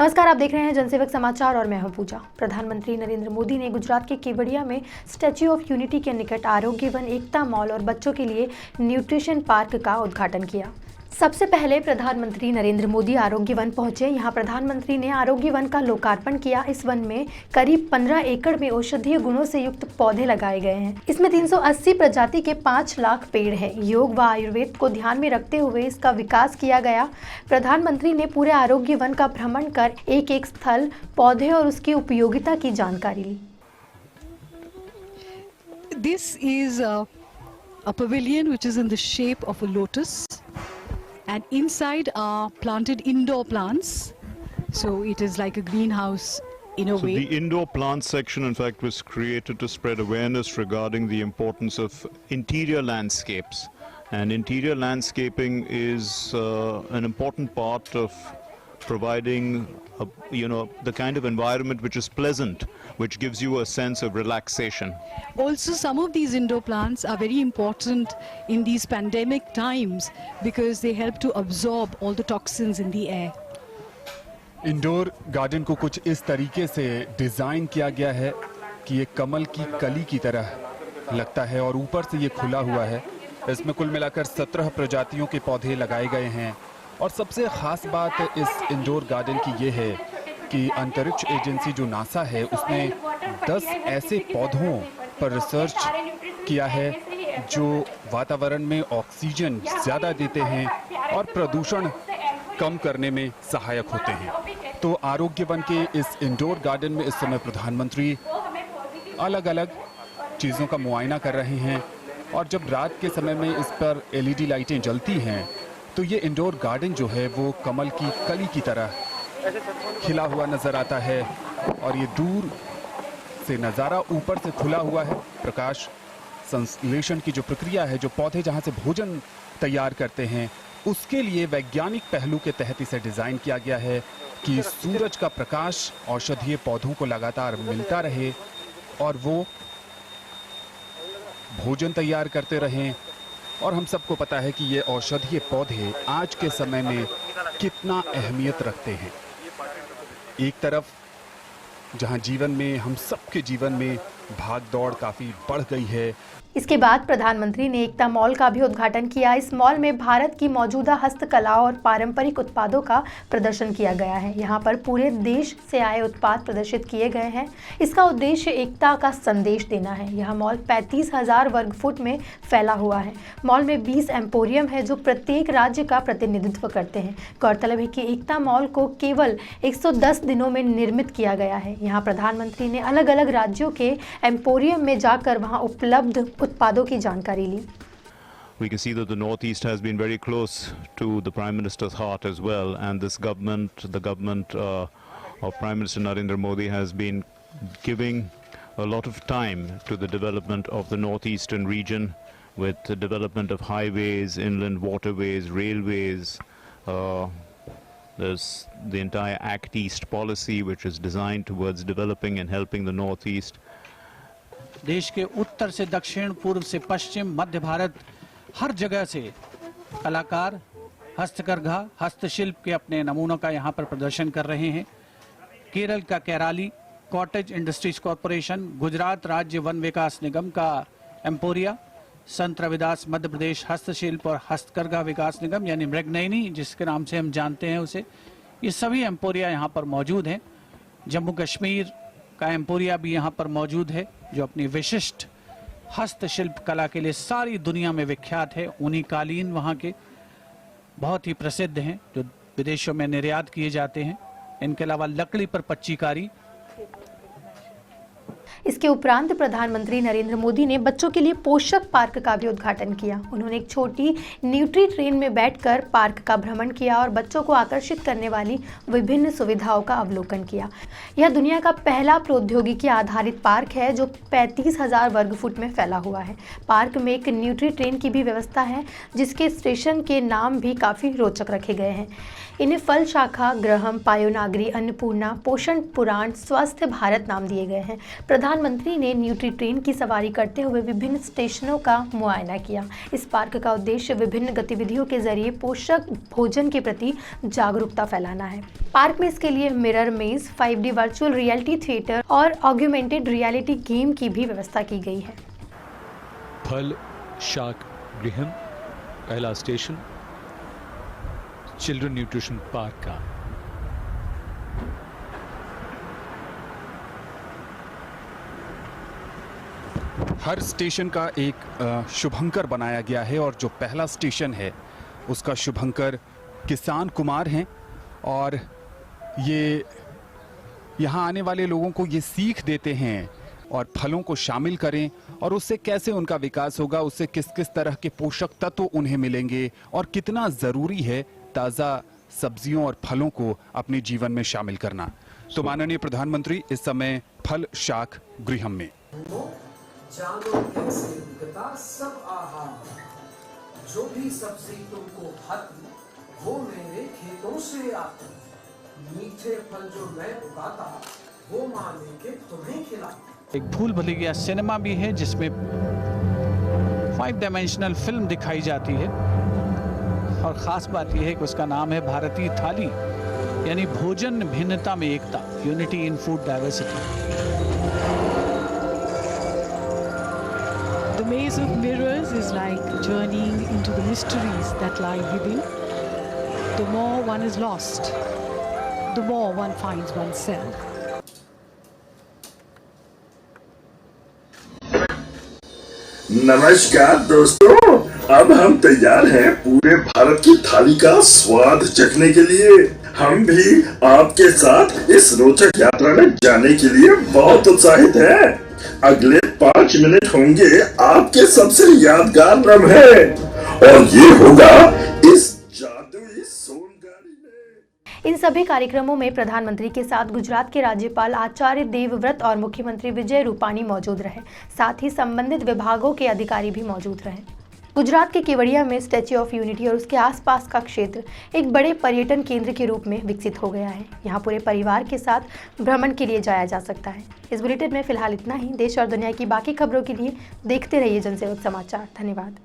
नमस्कार, आप देख रहे हैं जनसेवक समाचार और मैं हूं पूजा। प्रधानमंत्री नरेंद्र मोदी ने गुजरात के केवड़िया में स्टैच्यू ऑफ यूनिटी के निकट आरोग्य वन, एकता मॉल और बच्चों के लिए न्यूट्रिशन पार्क का उद्घाटन किया। सबसे पहले प्रधानमंत्री नरेंद्र मोदी आरोग्य वन पहुंचे। यहां प्रधानमंत्री ने आरोग्य वन का लोकार्पण किया। इस वन में करीब 15 एकड़ में औषधीय गुणों से युक्त पौधे लगाए गए हैं। इसमें 380 प्रजाति के 5 लाख पेड़ हैं। योग व आयुर्वेद को ध्यान में रखते हुए इसका विकास किया गया। प्रधानमंत्री ने पूरे आरोग्य वन का भ्रमण कर एक स्थल, पौधे और उसकी उपयोगिता की जानकारी ली। This is a pavilion which is in the shape of a lotus. And inside are planted indoor plants, so it is like a greenhouse in a way. The indoor plant section in fact was created to spread awareness regarding the importance of interior landscapes, and interior landscaping is an important part of providing the kind of environment which is pleasant, which gives you a sense of relaxation. Also, some of these indoor plants are very important in these pandemic times because they help to absorb all the toxins in the air. Indoor garden को कुछ इस तरीके से design किया गया है कि ये कमल की कली की तरह लगता है और ऊपर से ये खुला हुआ है। इसमें कुल मिलाकर 17 प्रजातियों के पौधे लगाए गए हैं और सबसे खास बात इस इंडोर गार्डन की ये है कि अंतरिक्ष एजेंसी जो नासा है उसने 10 ऐसे पौधों पर रिसर्च किया है जो वातावरण में ऑक्सीजन ज़्यादा देते हैं और प्रदूषण कम करने में सहायक होते हैं। तो आरोग्य वन के इस इंडोर गार्डन में इस समय प्रधानमंत्री अलग अलग चीज़ों का मुआयना कर रहे हैं और जब रात के समय में इस पर LED लाइटें जलती हैं तो ये इंडोर गार्डन जो है वो कमल की कली की तरह खिला हुआ नजर आता है और ये दूर से नज़ारा ऊपर से खुला हुआ है। प्रकाश संश्लेषण की जो प्रक्रिया है, जो पौधे जहाँ से भोजन तैयार करते हैं, उसके लिए वैज्ञानिक पहलू के तहत इसे डिज़ाइन किया गया है कि सूरज का प्रकाश औषधीय पौधों को लगातार मिलता रहे और वो भोजन तैयार करते रहें। और हम सबको पता है कि ये औषधीय पौधे आज के समय में कितना अहमियत रखते हैं। एक तरफ जहां जीवन में, हम सबके जीवन में भाग दौड़ काफ़ी बढ़ गई है। इसके बाद प्रधानमंत्री ने एकता मॉल का भी उद्घाटन किया। इस मॉल में भारत की मौजूदा हस्तकला और पारंपरिक उत्पादों का प्रदर्शन किया गया है। यहाँ पर पूरे देश से आए उत्पाद प्रदर्शित किए गए हैं। इसका उद्देश्य एकता का संदेश देना है। यह मॉल 35,000 वर्ग फुट में फैला हुआ है। मॉल में 20 एम्पोरियम है जो प्रत्येक राज्य का प्रतिनिधित्व करते हैं। गौरतलब है कि एकता मॉल को केवल 110 दिनों में निर्मित किया गया है। यहाँ प्रधानमंत्री ने अलग अलग राज्यों के एम्पोरियम में जाकर वहाँ उपलब्ध उत्पादों की जानकारी ली। We can see that the Northeast has been very close to the Prime Minister's heart as well, and this government, the government of Prime Minister Narendra Modi has been giving a lot of time to the development of the Northeastern region with the development of highways, inland waterways, railways. There's the entire Act East policy which is designed towards developing and helping the Northeast. देश के उत्तर से दक्षिण, पूर्व से पश्चिम, मध्य भारत, हर जगह से कलाकार हस्तकरघा, हस्तशिल्प के अपने नमूनों का यहाँ पर प्रदर्शन कर रहे हैं। केरल का केराली कॉटेज इंडस्ट्रीज कॉरपोरेशन, गुजरात राज्य वन विकास निगम का एम्पोरिया, संत रविदास मध्य प्रदेश हस्तशिल्प और हस्तकरघा विकास निगम यानी मृगनयनी जिसके नाम से हम जानते हैं उसे, ये सभी एम्पोरिया यहाँ पर मौजूद हैं। जम्मू कश्मीर का एम्पोरिया भी यहाँ पर मौजूद है जो अपनी विशिष्ट हस्तशिल्प कला के लिए सारी दुनिया में विख्यात है। ऊनी कालीन वहाँ के बहुत ही प्रसिद्ध हैं जो विदेशों में निर्यात किए जाते हैं। इनके अलावा लकड़ी पर पच्चीकारी। इसके उपरांत प्रधानमंत्री नरेंद्र मोदी ने बच्चों के लिए पोषक पार्क का भी उद्घाटन किया। उन्होंने एक छोटी न्यूट्री ट्रेन में बैठकर पार्क का भ्रमण किया और बच्चों को आकर्षित करने वाली विभिन्न सुविधाओं का अवलोकन किया। यह दुनिया का पहला प्रौद्योगिकी आधारित पार्क है जो 35,000 वर्ग फुट में फैला हुआ है। पार्क में एक न्यूट्री ट्रेन की भी व्यवस्था है जिसके स्टेशन के नाम भी काफ़ी रोचक रखे गए हैं। इन्हें फल शाखा, ग्रहम, पायोनागरी, अन्नपूर्णा, पोषण पुराण, स्वस्थ भारत नाम दिए गए हैं। प्रधानमंत्री ने न्यूट्री ट्रेन की सवारी करते हुए विभिन्न स्टेशनों का मुआयना किया। इस पार्क का उद्देश्य विभिन्न गतिविधियों के जरिए पोषक भोजन के प्रति जागरूकता फैलाना है। पार्क में इसके लिए मिरर मेज, 5D वर्चुअल रियलिटी थिएटर और ऑग्यूमेंटेड रियलिटी गेम की भी व्यवस्था की गई है। फल शाक गृहम पहला स्टेशन चिल्ड्रन न्यूट्रिशन पार्क का। हर स्टेशन का एक शुभंकर बनाया गया है और जो पहला स्टेशन है उसका शुभंकर किसान कुमार हैं और ये यहाँ आने वाले लोगों को ये सीख देते हैं और फलों को शामिल करें और उससे कैसे उनका विकास होगा, उससे किस किस तरह के पोषक तत्व उन्हें मिलेंगे और कितना ज़रूरी है ताज़ा सब्जियों और फलों को अपने जीवन में शामिल करना। तो माननीय प्रधानमंत्री इस समय फल शाक गृहम में जानो कैसे उगता सब आहार, जो भी सब्जी तुमको भाती वो मेरे खेतों से आती, मीठे फल जो मैं उगाता वो माँ लेके तुम्हें खिलाती। एक भूल भुलैया सिनेमा भी है जिसमें 5 डायमेंशनल फिल्म दिखाई जाती है और ख़ास बात यह है कि उसका नाम है भारतीय थाली, यानी भोजन भिन्नता में एकता, unity in food diversity. The maze of mirrors is like journeying into the mysteries that lie within. The more one is lost, the more one finds oneself. नमस्कार दोस्तों, अब हम तैयार हैं पूरे भारत की थाली का स्वाद चखने के लिए। हम भी आपके साथ इस रोचक यात्रा में जाने के लिए बहुत उत्साहित हैं। अगले 5 मिनट होंगे आपके सबसे यादगार लम्हे और ये होगा इस जादुई सोनगाड़ी में। इन सभी कार्यक्रमों में प्रधानमंत्री के साथ गुजरात के राज्यपाल आचार्य देवव्रत और मुख्यमंत्री विजय रूपाणी मौजूद रहे। साथ ही संबंधित विभागों के अधिकारी भी मौजूद रहे। गुजरात के केवड़िया में स्टैच्यू ऑफ यूनिटी और उसके आसपास का क्षेत्र एक बड़े पर्यटन केंद्र के रूप में विकसित हो गया है। यहाँ पूरे परिवार के साथ भ्रमण के लिए जाया जा सकता है। इस बुलेटिन में फिलहाल इतना ही। देश और दुनिया की बाकी खबरों के लिए देखते रहिए जनसेवक समाचार। धन्यवाद।